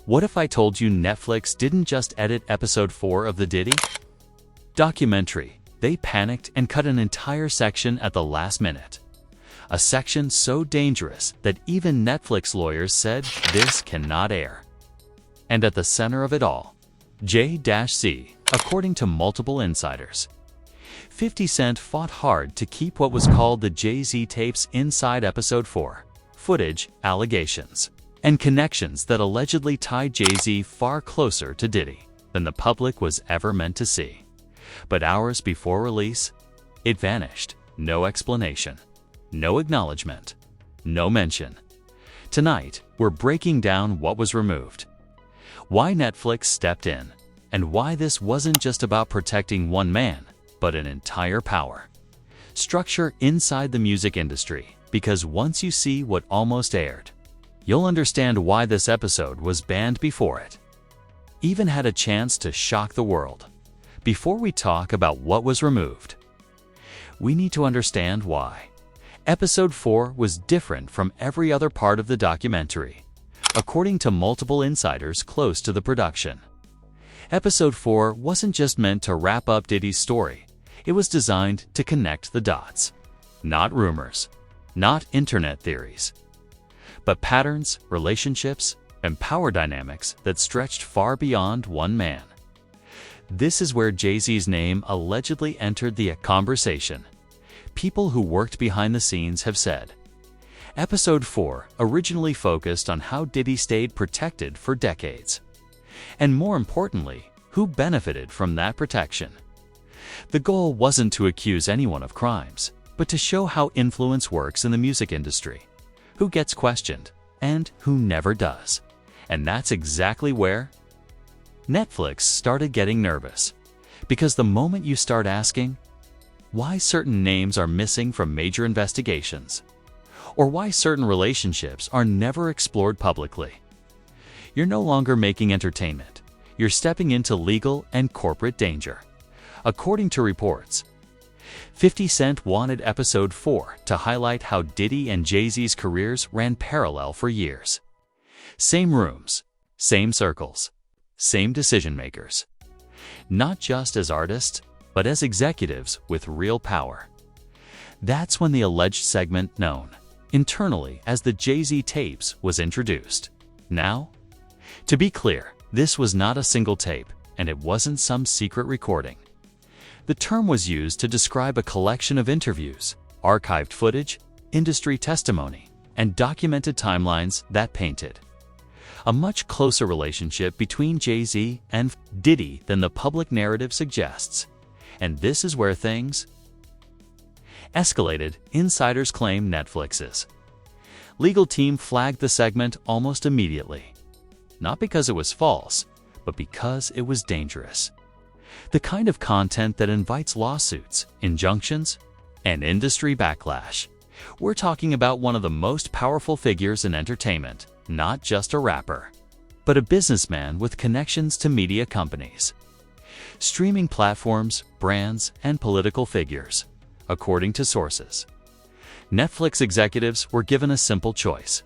What if I told you Netflix didn't just edit episode 4 of the Diddy documentary? They panicked and cut an entire section at the last minute. A section so dangerous that even Netflix lawyers said this cannot air. And at the center of it all, Jay-Z, according to multiple insiders. 50 Cent fought hard to keep what was called the Jay-Z tapes inside episode 4, footage, allegations, and connections that allegedly tied Jay-Z far closer to Diddy than the public was ever meant to see. But hours before release, it vanished. No explanation, no acknowledgement, no mention. Tonight, we're breaking down what was removed, why Netflix stepped in, and why this wasn't just about protecting one man, but an entire power structure inside the music industry. Because once you see what almost aired, you'll understand why this episode was banned before it even had a chance to shock the world. Before we talk about what was removed, we need to understand why episode 4 was different from every other part of the documentary. According to multiple insiders close to the production, episode 4 wasn't just meant to wrap up Diddy's story. It was designed to connect the dots. Not rumors, not internet theories, but patterns, relationships, and power dynamics that stretched far beyond one man. This is where Jay-Z's name allegedly entered the conversation. People who worked behind the scenes have said, episode 4 originally focused on how Diddy stayed protected for decades, and more importantly, who benefited from that protection. The goal wasn't to accuse anyone of crimes, but to show how influence works in the music industry, who gets questioned, and who never does. And that's exactly where Netflix started getting nervous. Because the moment you start asking why certain names are missing from major investigations, or why certain relationships are never explored publicly, you're no longer making entertainment. You're stepping into legal and corporate danger. According to reports, 50 Cent wanted episode 4 to highlight how Diddy and Jay-Z's careers ran parallel for years. Same rooms, same circles, same decision makers. Not just as artists, but as executives with real power. That's when the alleged segment known internally as the Jay-Z tapes was introduced. Now, to be clear, this was not a single tape, and it wasn't some secret recording. The term was used to describe a collection of interviews, archived footage, industry testimony, and documented timelines that painted a much closer relationship between Jay-Z and Diddy than the public narrative suggests. And this is where things escalated. Insiders claim Netflix's legal team flagged the segment almost immediately. Not because it was false, but because it was dangerous. The kind of content that invites lawsuits, injunctions, and industry backlash. We're talking about one of the most powerful figures in entertainment, not just a rapper, but a businessman with connections to media companies, streaming platforms, brands, and political figures. According to sources, Netflix executives were given a simple choice: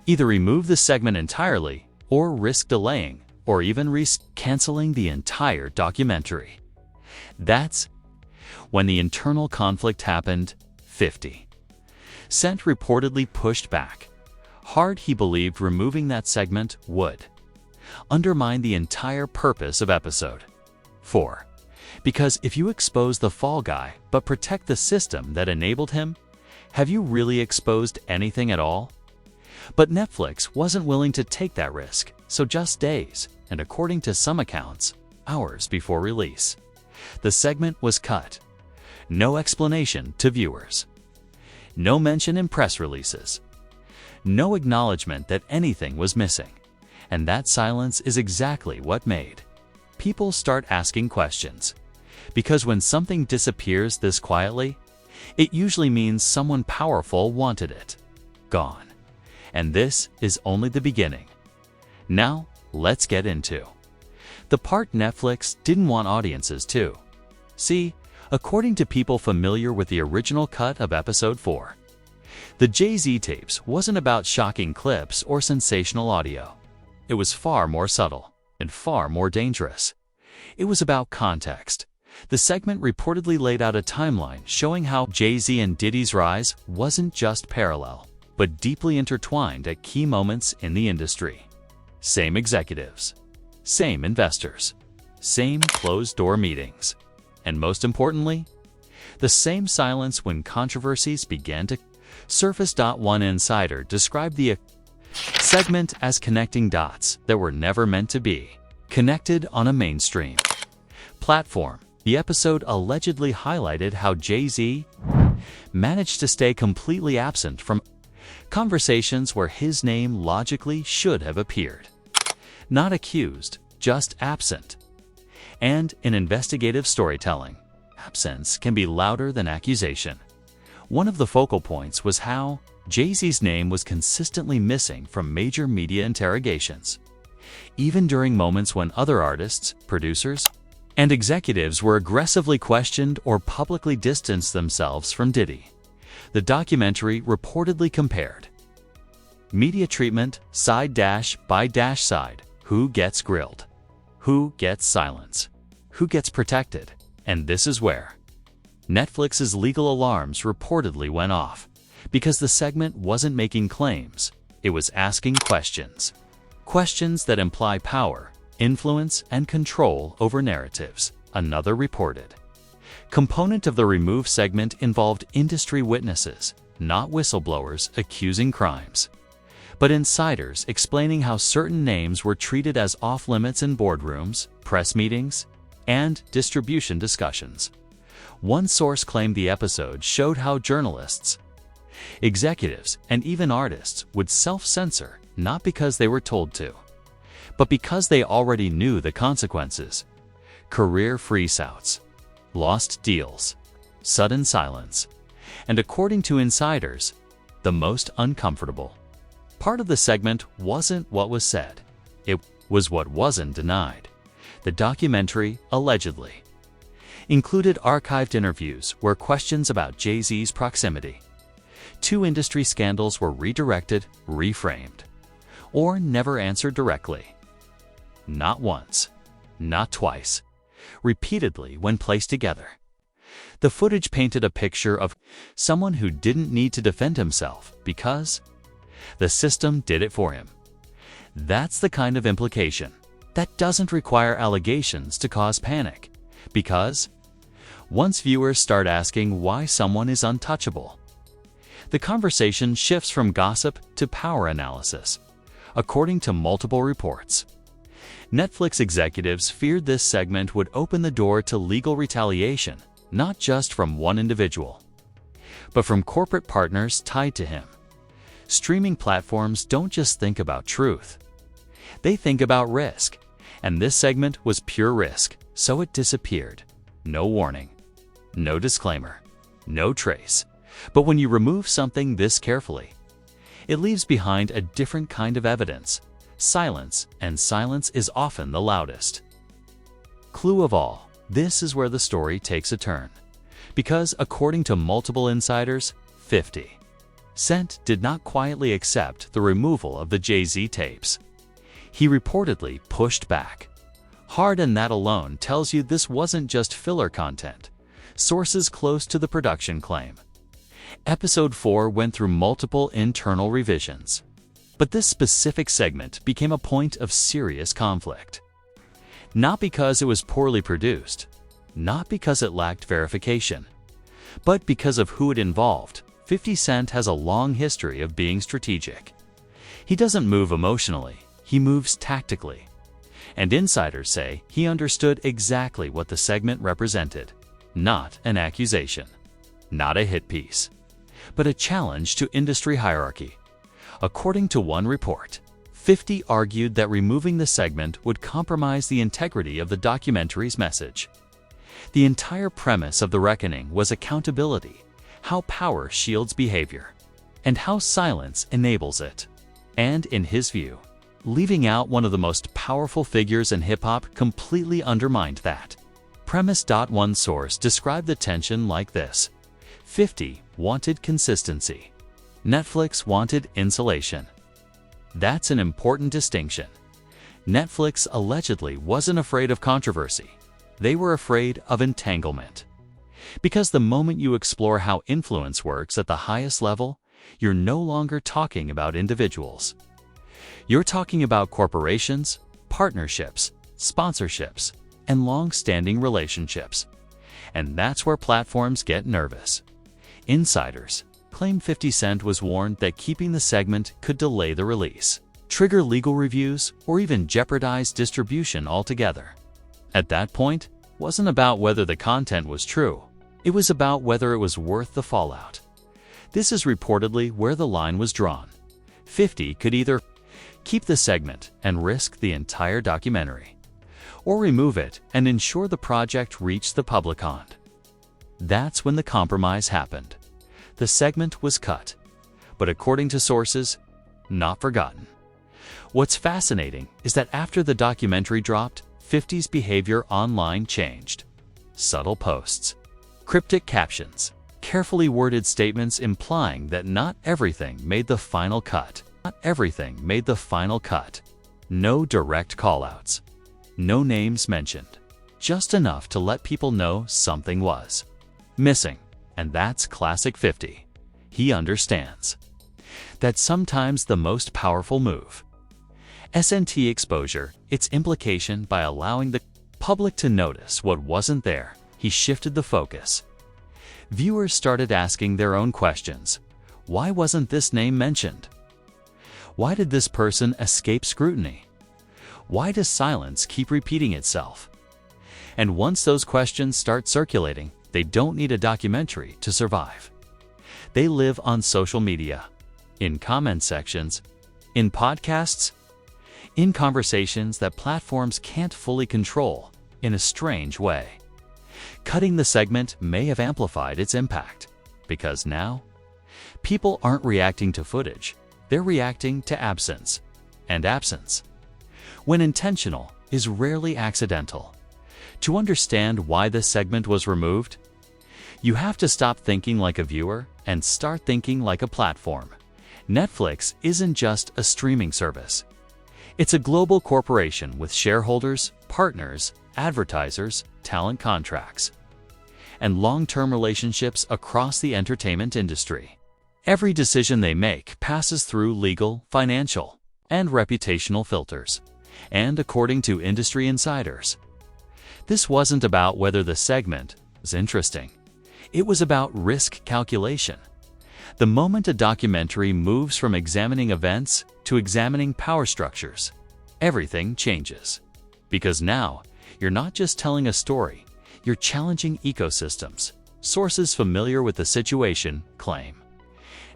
either remove the segment entirely or risk delaying or even canceling the entire documentary. That's when the internal conflict happened. 50 Cent reportedly pushed back hard. He believed removing that segment would undermine the entire purpose of episode 4. Because if you expose the fall guy but protect the system that enabled him, have you really exposed anything at all? But Netflix wasn't willing to take that risk, so just days, and according to some accounts, hours before release, the segment was cut. No explanation to viewers. No mention in press releases. No acknowledgement that anything was missing. And that silence is exactly what made people start asking questions. Because when something disappears this quietly, it usually means someone powerful wanted it gone. And this is only the beginning. Now, let's get into the part Netflix didn't want audiences to see. According to people familiar with the original cut of episode 4, the Jay-Z tapes wasn't about shocking clips or sensational audio. It was far more subtle and far more dangerous. It was about context. The segment reportedly laid out a timeline showing how Jay-Z and Diddy's rise wasn't just parallel, but deeply intertwined at key moments in the industry. Same executives, same investors, same closed-door meetings, and most importantly, the same silence when controversies began to surface. One insider described the segment as connecting dots that were never meant to be connected on a mainstream platform. The episode allegedly highlighted how Jay-Z managed to stay completely absent from conversations where his name logically should have appeared. Not accused, just absent. And in investigative storytelling, absence can be louder than accusation. One of the focal points was how Jay-Z's name was consistently missing from major media interrogations, even during moments when other artists, producers, and executives were aggressively questioned or publicly distanced themselves from Diddy. The documentary reportedly compared media treatment side by side. Who gets grilled? Who gets silence? Who gets protected? And this is where Netflix's legal alarms reportedly went off, because the segment wasn't making claims, it was asking questions. Questions that imply power, influence, and control over narratives, another reported. Component of the Remove segment involved industry witnesses, not whistleblowers accusing crimes, but insiders explaining how certain names were treated as off-limits in boardrooms, press meetings, and distribution discussions. One source claimed the episode showed how journalists, executives, and even artists would self-censor not because they were told to, but because they already knew the consequences. Career freeze-outs, lost deals, sudden silence, and according to insiders, the most uncomfortable part of the segment wasn't what was said, it was what wasn't denied. The documentary, allegedly, included archived interviews where questions about Jay-Z's proximity to industry scandals were redirected, reframed, or never answered directly. Not once, not twice, repeatedly when placed together. The footage painted a picture of someone who didn't need to defend himself because the system did it for him. That's the kind of implication that doesn't require allegations to cause panic, because once viewers start asking why someone is untouchable, the conversation shifts from gossip to power analysis. According to multiple reports, Netflix executives feared this segment would open the door to legal retaliation, not just from one individual, but from corporate partners tied to him. Streaming platforms don't just think about truth, they think about risk, and this segment was pure risk, so it disappeared. No warning, no disclaimer, no trace. But when you remove something this carefully, it leaves behind a different kind of evidence, silence, and silence is often the loudest. Clue of all, this is where the story takes a turn, because according to multiple insiders, 50 Cent did not quietly accept the removal of the Jay-Z tapes. He reportedly pushed back hard, and that alone tells you this wasn't just filler content. Sources close to the production claim Episode 4 went through multiple internal revisions, but this specific segment became a point of serious conflict. Not because it was poorly produced, not because it lacked verification, but because of who it involved. 50 Cent has a long history of being strategic. He doesn't move emotionally, he moves tactically. And insiders say he understood exactly what the segment represented. Not an accusation, not a hit piece, but a challenge to industry hierarchy. According to one report, 50 argued that removing the segment would compromise the integrity of the documentary's message. The entire premise of The Reckoning was accountability, how power shields behavior, and how silence enables it. And in his view, leaving out one of the most powerful figures in hip-hop completely undermined that premise. One source described the tension like this: 50 wanted consistency, Netflix wanted insulation. That's an important distinction. Netflix allegedly wasn't afraid of controversy. They were afraid of entanglement. Because the moment you explore how influence works at the highest level, you're no longer talking about individuals. You're talking about corporations, partnerships, sponsorships, and long-standing relationships. And that's where platforms get nervous. Insiders claim 50 Cent was warned that keeping the segment could delay the release, trigger legal reviews, or even jeopardize distribution altogether. At that point, it wasn't about whether the content was true. It was about whether it was worth the fallout. This is reportedly where the line was drawn. 50 could either keep the segment and risk the entire documentary, or remove it and ensure the project reached the publicon. That's when the compromise happened. The segment was cut, but according to sources, not forgotten. What's fascinating is that after the documentary dropped, 50's behavior online changed. Subtle posts, cryptic captions, carefully worded statements implying that not everything made the final cut. Not everything made the final cut. No direct callouts. No names mentioned. Just enough to let people know something was missing. And that's classic 50. He understands. That's sometimes the most powerful move. SNT exposure, its implication by allowing the public to notice what wasn't there. He shifted the focus. Viewers started asking their own questions. Why wasn't this name mentioned? Why did this person escape scrutiny? Why does silence keep repeating itself? And once those questions start circulating, they don't need a documentary to survive. They live on social media, in comment sections, in podcasts, in conversations that platforms can't fully control in a strange way. Cutting the segment may have amplified its impact, because now, people aren't reacting to footage, they're reacting to absence. And absence, when intentional, is rarely accidental. To understand why this segment was removed, you have to stop thinking like a viewer and start thinking like a platform. Netflix isn't just a streaming service. It's a global corporation with shareholders, partners, advertisers, talent contracts, and long-term relationships across the entertainment industry. Every decision they make passes through legal, financial, and reputational filters. And according to industry insiders, this wasn't about whether the segment was interesting. It was about risk calculation. The moment a documentary moves from examining events to examining power structures, everything changes. Because now, you're not just telling a story, you're challenging ecosystems. Sources familiar with the situation claim.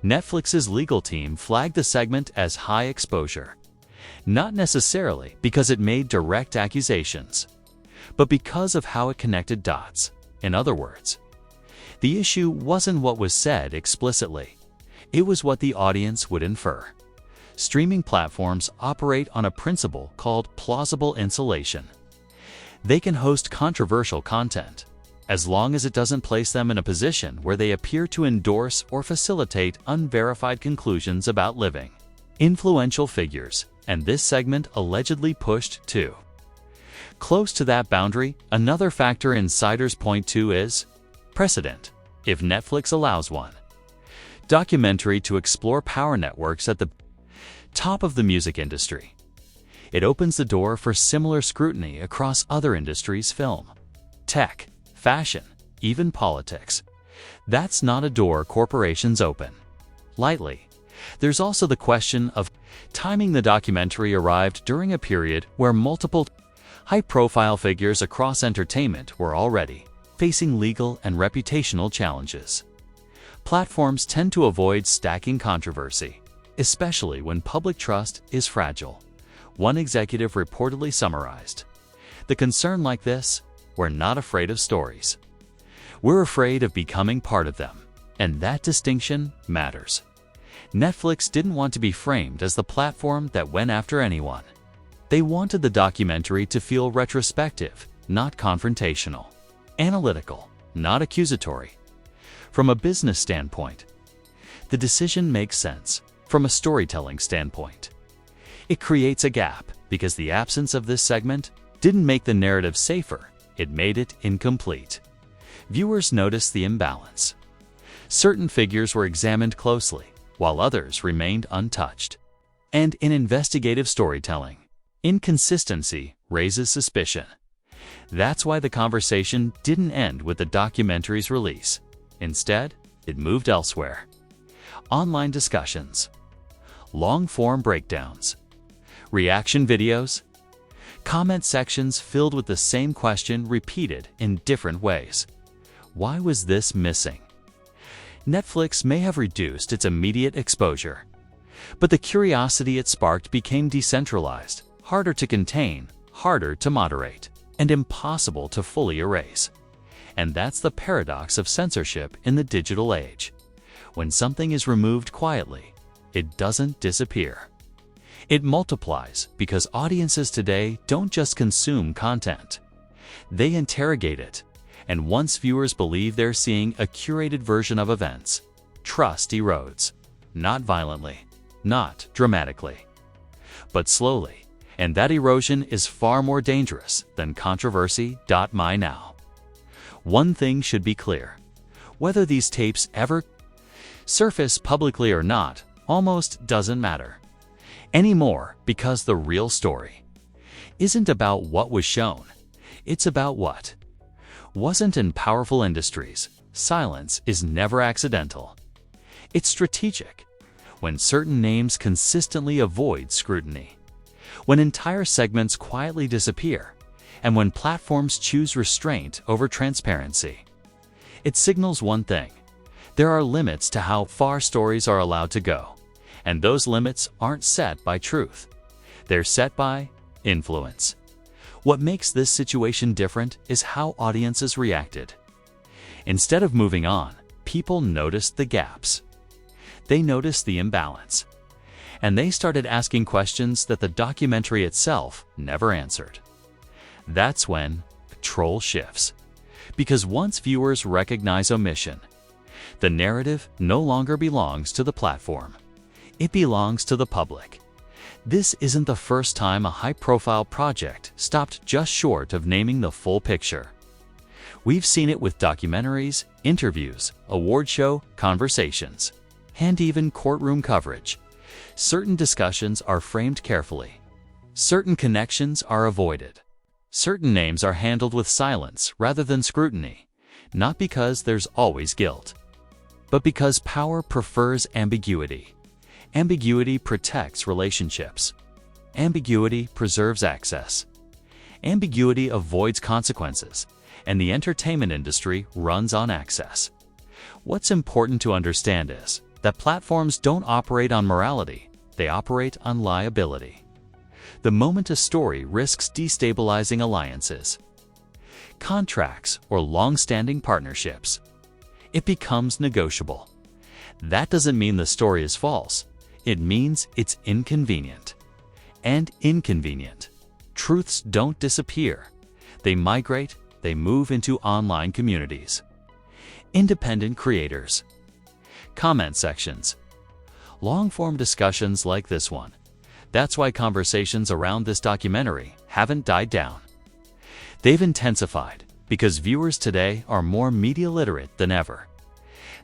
Netflix's legal team flagged the segment as high exposure, not necessarily because it made direct accusations, but because of how it connected dots. In other words, the issue wasn't what was said explicitly, it was what the audience would infer. Streaming platforms operate on a principle called plausible insulation. They can host controversial content, as long as it doesn't place them in a position where they appear to endorse or facilitate unverified conclusions about living. Influential figures, and this segment allegedly pushed too close to that boundary. Another factor insiders point to is precedent, if Netflix allows one. Documentary to explore power networks at the top of the music industry. It opens the door for similar scrutiny across other industries: film, tech, fashion, even politics. That's not a door corporations open lightly. There's also the question of timing. The documentary arrived during a period where multiple high-profile figures across entertainment were already facing legal and reputational challenges. Platforms tend to avoid stacking controversy, especially when public trust is fragile. One executive reportedly summarized, "The concern like this, we're not afraid of stories. We're afraid of becoming part of them." And that distinction matters. Netflix didn't want to be framed as the platform that went after anyone. They wanted the documentary to feel retrospective, not confrontational, analytical, not accusatory. From a business standpoint, the decision makes sense. From a storytelling standpoint, it creates a gap. because the absence of this segment didn't make the narrative safer, it made it incomplete. Viewers noticed the imbalance. Certain figures were examined closely, while others remained untouched. And in investigative storytelling, inconsistency raises suspicion. That's why the conversation didn't end with the documentary's release. Instead, it moved elsewhere. Online discussions, long-form breakdowns, reaction videos, comment sections filled with the same question repeated in different ways. Why was this missing? Netflix may have reduced its immediate exposure, but the curiosity it sparked became decentralized, harder to contain, harder to moderate, and impossible to fully erase. And that's the paradox of censorship in the digital age. When something is removed quietly, it doesn't disappear. It multiplies because audiences today don't just consume content. They interrogate it, and once viewers believe they're seeing a curated version of events, trust erodes. Not violently, not dramatically, but slowly, and that erosion is far more dangerous than controversy.my now. One thing should be clear. Whether these tapes ever surface publicly or not almost doesn't matter anymore, because the real story isn't about what was shown, it's about what wasn't. In powerful industries, silence is never accidental. It's strategic. When certain names consistently avoid scrutiny, when entire segments quietly disappear, and when platforms choose restraint over transparency, it signals one thing: there are limits to how far stories are allowed to go, and those limits aren't set by truth. They're set by influence. What makes this situation different is how audiences reacted. Instead of moving on, people noticed the gaps. They noticed the imbalance. And they started asking questions that the documentary itself never answered. That's when control shifts. Because once viewers recognize omission, the narrative no longer belongs to the platform. It belongs to the public. This isn't the first time a high-profile project stopped just short of naming the full picture. We've seen it with documentaries, interviews, award show conversations, and even courtroom coverage. Certain discussions are framed carefully. Certain connections are avoided. Certain names are handled with silence rather than scrutiny, not because there's always guilt, but because power prefers ambiguity. Ambiguity protects relationships. Ambiguity preserves access. Ambiguity avoids consequences, and the entertainment industry runs on access. What's important to understand is that platforms don't operate on morality, they operate on liability. The moment a story risks destabilizing alliances, contracts, or long-standing partnerships, it becomes negotiable. That doesn't mean the story is false. It means it's inconvenient. And inconvenient truths don't disappear. They migrate, they move into online communities. Independent creators. Comment sections. Long-form discussions like this one. That's why conversations around this documentary haven't died down. They've intensified because viewers today are more media literate than ever.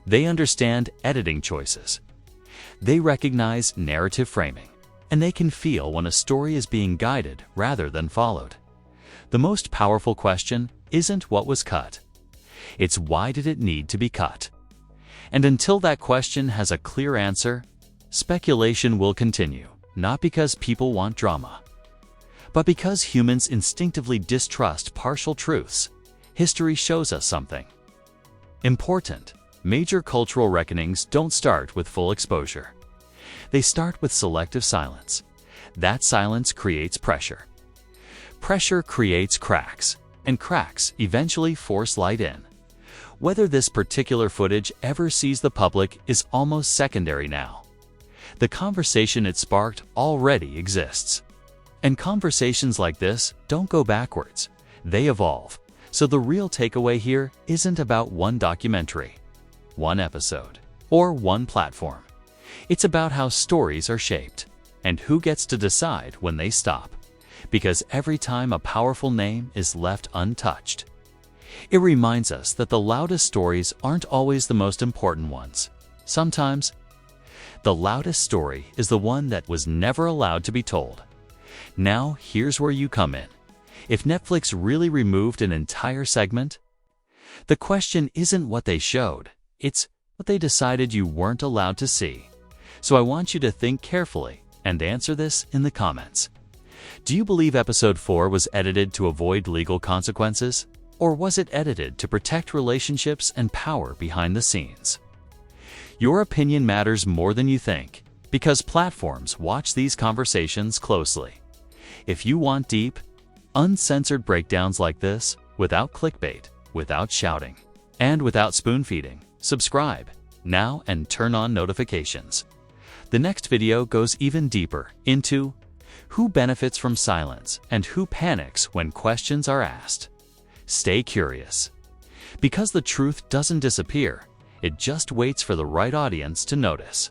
They understand editing choices. They recognize narrative framing, and they can feel when a story is being guided rather than followed. The most powerful question isn't what was cut. It's why did it need to be cut? And until that question has a clear answer, speculation will continue, not because people want drama, but because humans instinctively distrust partial truths. History shows us something important. Major cultural reckonings don't start with full exposure. They start with selective silence. That silence creates pressure. Pressure creates cracks, and cracks eventually force light in. Whether this particular footage ever sees the public is almost secondary now. The conversation it sparked already exists. And conversations like this don't go backwards, they evolve. So the real takeaway here isn't about one documentary, one episode, or one platform. It's about how stories are shaped, and who gets to decide when they stop, because every time a powerful name is left untouched. It reminds us that the loudest stories aren't always the most important ones. Sometimes, the loudest story is the one that was never allowed to be told. Now, here's where you come in. If Netflix really removed an entire segment, the question isn't what they showed, it's what they decided you weren't allowed to see. So I want you to think carefully and answer this in the comments. Do you believe episode 4 was edited to avoid legal consequences? Or was it edited to protect relationships and power behind the scenes? Your opinion matters more than you think, because platforms watch these conversations closely. If you want deep, uncensored breakdowns like this, without clickbait, without shouting, and without spoon-feeding, subscribe now and turn on notifications. The next video goes even deeper into who benefits from silence and who panics when questions are asked. Stay curious, because the truth doesn't disappear, it just waits for the right audience to notice.